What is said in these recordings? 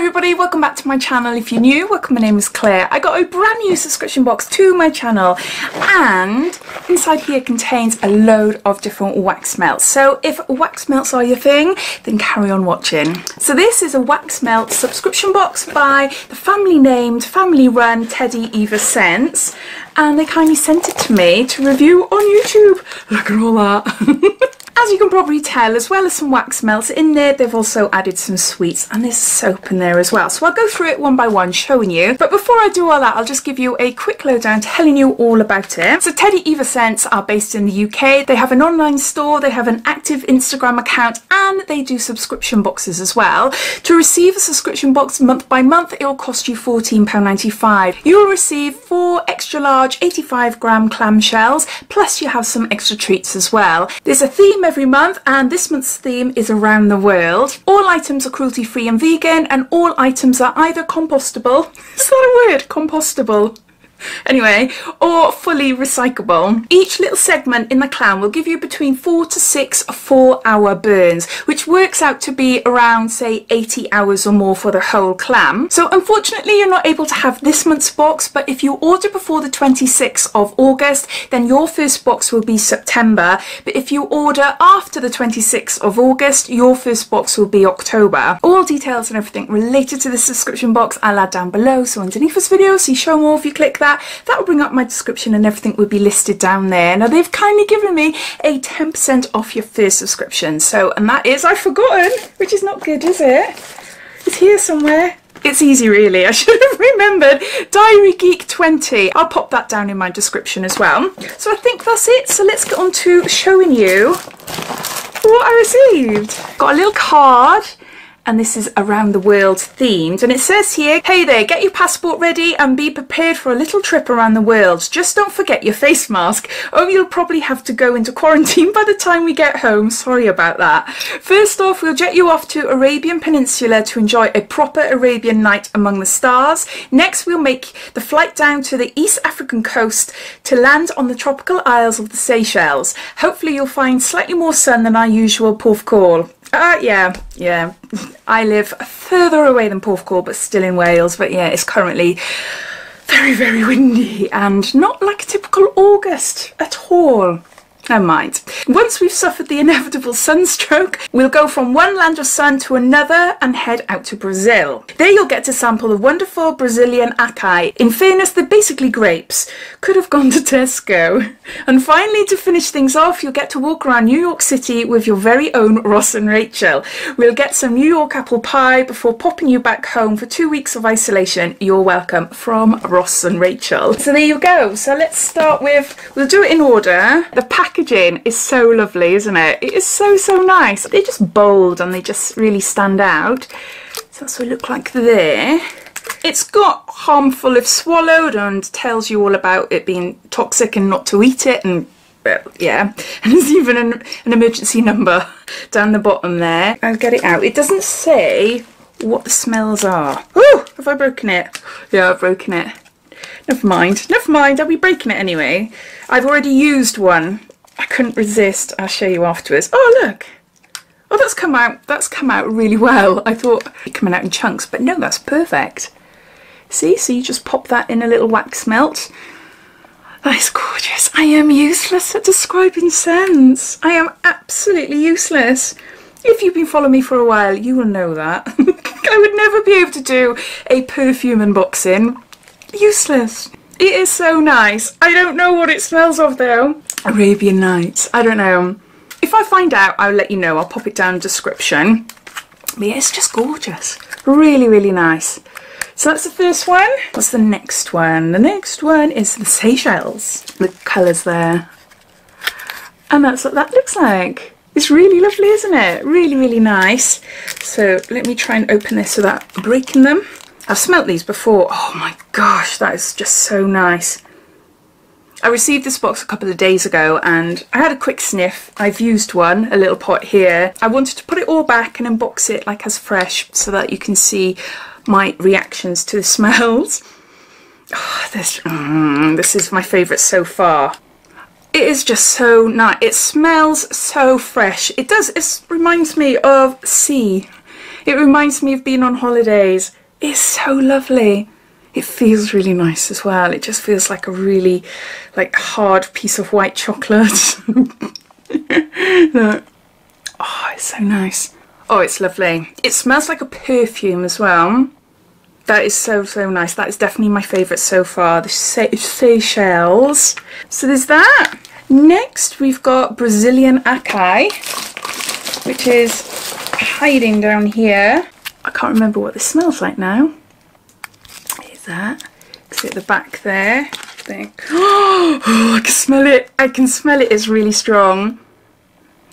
everybody, welcome back to my channel. If you're new, welcome, my name is Claire. I got a brand new subscription box to my channel and inside here contains a load of different wax melts. So if wax melts are your thing, then carry on watching. So this is a wax melt subscription box by the family named, family run Teddy Eva Scents, and they kindly sent it to me to review on YouTube. Look at all that. As you can probably tell, as well as some wax melts in there, they've also added some sweets and there's soap in there as well. So I'll go through it one by one, showing you. But before I do all that, I'll just give you a quick lowdown telling you all about it. So Teddy Eva Scents are based in the UK. They have an online store, they have an active Instagram account, and they do subscription boxes as well. To receive a subscription box month by month, it will cost you £14.95. You will receive 4 extra large 85-gram clamshells, plus you have some extra treats as well. There's a theme every month, and this month's theme is around the world. All items are cruelty free and vegan, and all items are either compostable, is that a word? Compostable? Anyway, or fully recyclable. Each little segment in the clam will give you between 4 to 6 4-hour burns, which works out to be around, say, 80 hours or more for the whole clam. So unfortunately you're not able to have this month's box, but if you order before the 26th of August, then your first box will be September. But if you order after the 26th of August, your first box will be October. All details and everything related to the subscription box I'll add down below. So underneath this video, see show more, if you click that will bring up my description and everything will be listed down there. Now they've kindly given me a 10% off your first subscription. So, and that is, I've forgotten, which is not good, is it? It's here somewhere. It's easy really, I should have remembered. Diaryofabeautygeek 20. I'll pop that down in my description as well. So I think that's it. So let's get on to showing you what I received. Got a little card. And this is around the world themed, and it says here, hey there, get your passport ready and be prepared for a little trip around the world. Just don't forget your face mask. Oh, you'll probably have to go into quarantine by the time we get home. Sorry about that. First off, we'll jet you off to Arabian Peninsula to enjoy a proper Arabian night among the stars. Next, we'll make the flight down to the East African coast to land on the tropical isles of the Seychelles. Hopefully you'll find slightly more sun than our usual Porth Call. Yeah. I live further away than Porth Call, but still in Wales. But yeah, it's currently very, very windy and not like a typical August at all. Never mind. Once we've suffered the inevitable sunstroke, we'll go from one land of sun to another and head out to Brazil. There you'll get to sample the wonderful Brazilian Acai. In fairness, they're basically grapes. Could have gone to Tesco. And finally, to finish things off, you'll get to walk around New York City with your very own Ross and Rachel. We'll get some New York apple pie before popping you back home for 2 weeks of isolation. You're welcome, from Ross and Rachel. So there you go. So let's start with, we'll do it in order. The packaging is so lovely, isn't it? It is so nice. They're just bold and they just really stand out. So that's what it looks like there. It's got harmful if swallowed and tells you all about it being toxic and not to eat it, and yeah, and there's even an emergency number down the bottom there. I'll get it out. It doesn't say what the smells are. Oh, have I broken it? Yeah, I've broken it. Never mind, I'll be breaking it anyway. I've already used one. I couldn't resist. I'll show you afterwards. Oh, look. Oh, that's come out really well. I thought it coming out in chunks, but no, that's perfect. See, so you just pop that in a little wax melt. That is gorgeous. I am useless at describing scents. I am absolutely useless. If you've been following me for a while, you will know that. I would never be able to do a perfume unboxing. Useless. It is so nice. I don't know what it smells of though. Arabian Nights. I don't know. If I find out, I'll let you know. I'll pop it down in the description. But yeah, it's just gorgeous. Really nice. So that's the first one. What's the next one? The next one is the Seychelles. The colours there. And that's what that looks like. It's really lovely, isn't it? Really nice. So let me try and open this without breaking them. I've smelt these before. Oh my gosh, that is just so nice. I received this box a couple of days ago and I had a quick sniff. I've used one, a little pot here. I wanted to put it all back and unbox it like as fresh so that you can see my reactions to the smells. Oh, this is my favourite so far. It is just so nice. It smells so fresh. It reminds me of sea. It reminds me of being on holidays. It's so lovely. It feels really nice as well. It just feels like a really like hard piece of white chocolate. Look. Oh, it's so nice. Oh, it's lovely. It smells like a perfume as well. That is so, so nice. That is definitely my favourite so far. The Seychelles. So there's that. Next, we've got Brazilian Acai, which is hiding down here. I can't remember what this smells like now. Here's that. See at the back there. I think. Oh, I can smell it. I can smell it. It's really strong.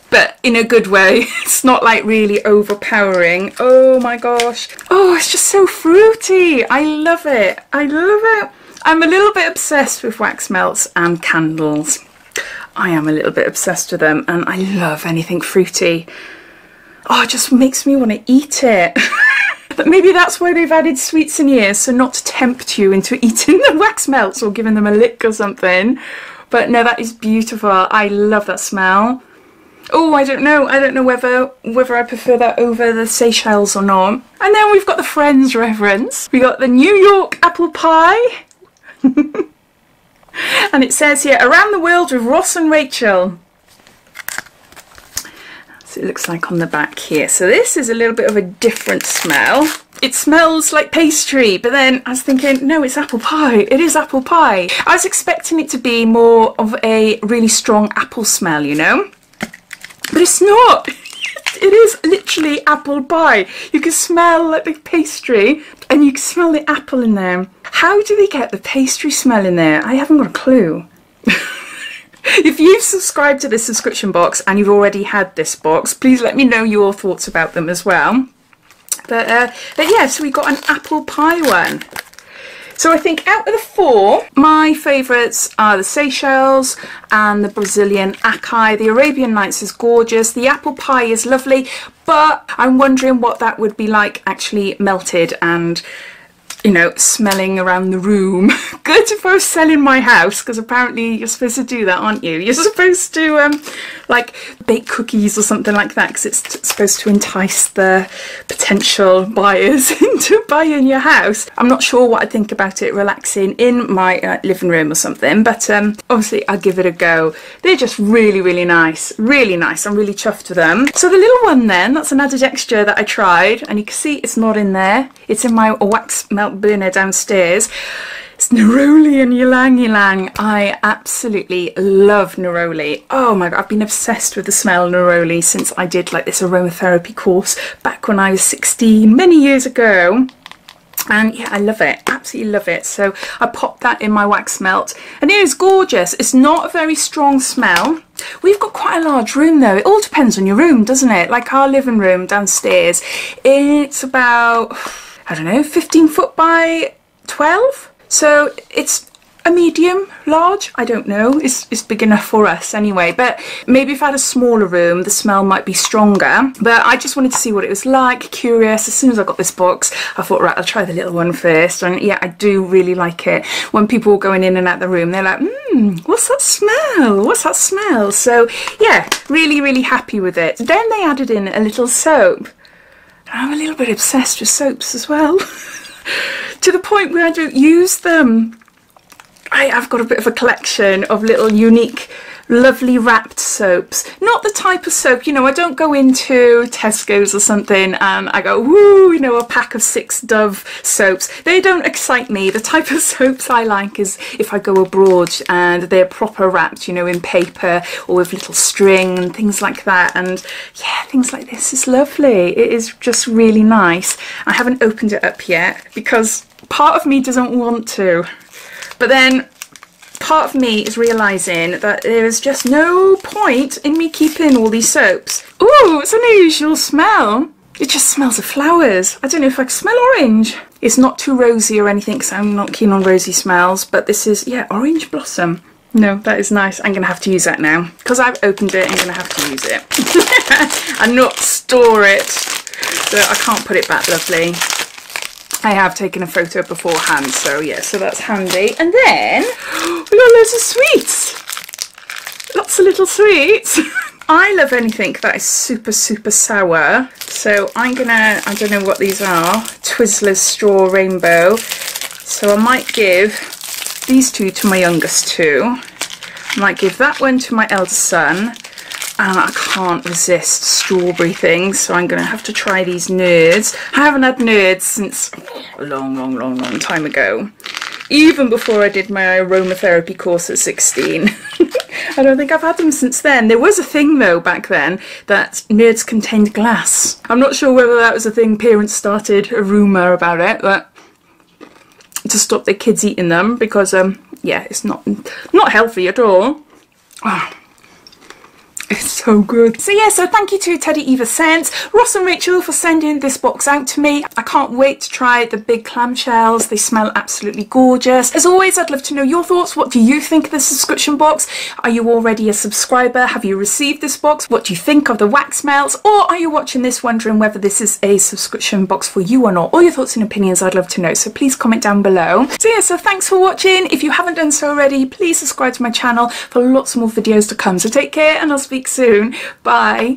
But in a good way. It's not like really overpowering. Oh my gosh. Oh, it's just so fruity. I love it. I love it. I'm a little bit obsessed with wax melts and candles. I am a little bit obsessed with them, and I love anything fruity. Oh, it just makes me want to eat it. But maybe that's why they've added sweets in here, so not to tempt you into eating the wax melts or giving them a lick or something. But no, that is beautiful. I love that smell. Oh, I don't know whether I prefer that over the Seychelles or not. And then we've got the Friends reference. We got the New York apple pie. And it says here, around the world with Ross and Rachel. So it looks like on the back here. So this is a little bit of a different smell. It smells like pastry, but then I was thinking, no, it's apple pie. It is apple pie. I was expecting it to be more of a really strong apple smell, you know? But it's not. It is literally apple pie. You can smell like the pastry and you can smell the apple in there. How do they get the pastry smell in there? I haven't got a clue. If you've subscribed to this subscription box and you've already had this box, please let me know your thoughts about them as well. But yeah, so we got an apple pie one. So I think out of the four, my favourites are the Seychelles and the Brazilian Acai. The Arabian Nights is gorgeous. The apple pie is lovely, but I'm wondering what that would be like actually melted and, you know, smelling around the room. Good if I was selling my house, because apparently you're supposed to do that, aren't you? You're supposed to like bake cookies or something like that, because it's supposed to entice the potential buyers into buying your house. I'm not sure what I think about it relaxing in my living room or something, but obviously I'll give it a go. They're just really, really nice. Really nice. I'm really chuffed with them. So the little one then, that's an added extra that I tried, and you can see it's not in there. It's in my wax melt burner downstairs. It's neroli and Ylang Ylang. I absolutely love neroli. Oh my god, I've been obsessed with the smell of neroli since I did like this aromatherapy course back when I was 16, many years ago. And yeah, I love it, absolutely love it. So I popped that in my wax melt and it is gorgeous. It's not a very strong smell. We've got quite a large room though. It all depends on your room, doesn't it? Like our living room downstairs, it's about, I don't know, 15 foot by 12. So it's a medium, large, I don't know. It's big enough for us anyway. But maybe if I had a smaller room, the smell might be stronger. But I just wanted to see what it was like, curious. As soon as I got this box, I thought, right, I'll try the little one first. And yeah, I do really like it. When people are going in and out the room, they're like, what's that smell? What's that smell? So yeah, really, really happy with it. Then they added in a little soap. I'm a little bit obsessed with soaps as well. To the point where I don't use them. I've got a bit of a collection of little unique, lovely wrapped soaps. Not the type of soap, you know, I don't go into Tesco's or something and I go, woo, you know, a pack of 6 Dove soaps. They don't excite me. The type of soaps I like is if I go abroad and they're proper wrapped, you know, in paper or with little string and things like that. And yeah, things like this is lovely. It is just really nice. I haven't opened it up yet because part of me doesn't want to. But then part of me is realising that there is just no point in me keeping all these soaps. Ooh, it's an unusual smell. It just smells of flowers. I don't know if I can smell orange. It's not too rosy or anything because I'm not keen on rosy smells, but this is, yeah, orange blossom. No, that is nice. I'm going to have to use that now. Because I've opened it, I'm going to have to use it. And not store it. So I can't put it back, lovely. I have taken a photo beforehand, so yeah, so that's handy. And then we got loads of sweets. Lots of little sweets. I love anything that is super sour, so I'm gonna, I don't know what these are, Twizzlers Straw Rainbow, so I might give these two to my youngest two, I might give that one to my eldest son, and I can't resist strawberry things, so I'm gonna have to try these nerds. I haven't had nerds since a long time ago, even before I did my aromatherapy course at 16. I don't think I've had them since then. There was a thing though back then that nerds contained glass. I'm not sure whether that was a thing, parents started a rumour about it, but to stop their kids eating them because yeah, it's not healthy at all. Oh. It's so good. So yeah, so thank you to Teddy Eva Scents, Ross and Rachel for sending this box out to me. I can't wait to try the big clamshells. They smell absolutely gorgeous. As always, I'd love to know your thoughts. What do you think of the subscription box? Are you already a subscriber? Have you received this box? What do you think of the wax melts? Or are you watching this wondering whether this is a subscription box for you or not? All your thoughts and opinions I'd love to know, so please comment down below. So yeah, so thanks for watching. If you haven't done so already, please subscribe to my channel for lots more videos to come. So take care and I'll speak soon. Bye.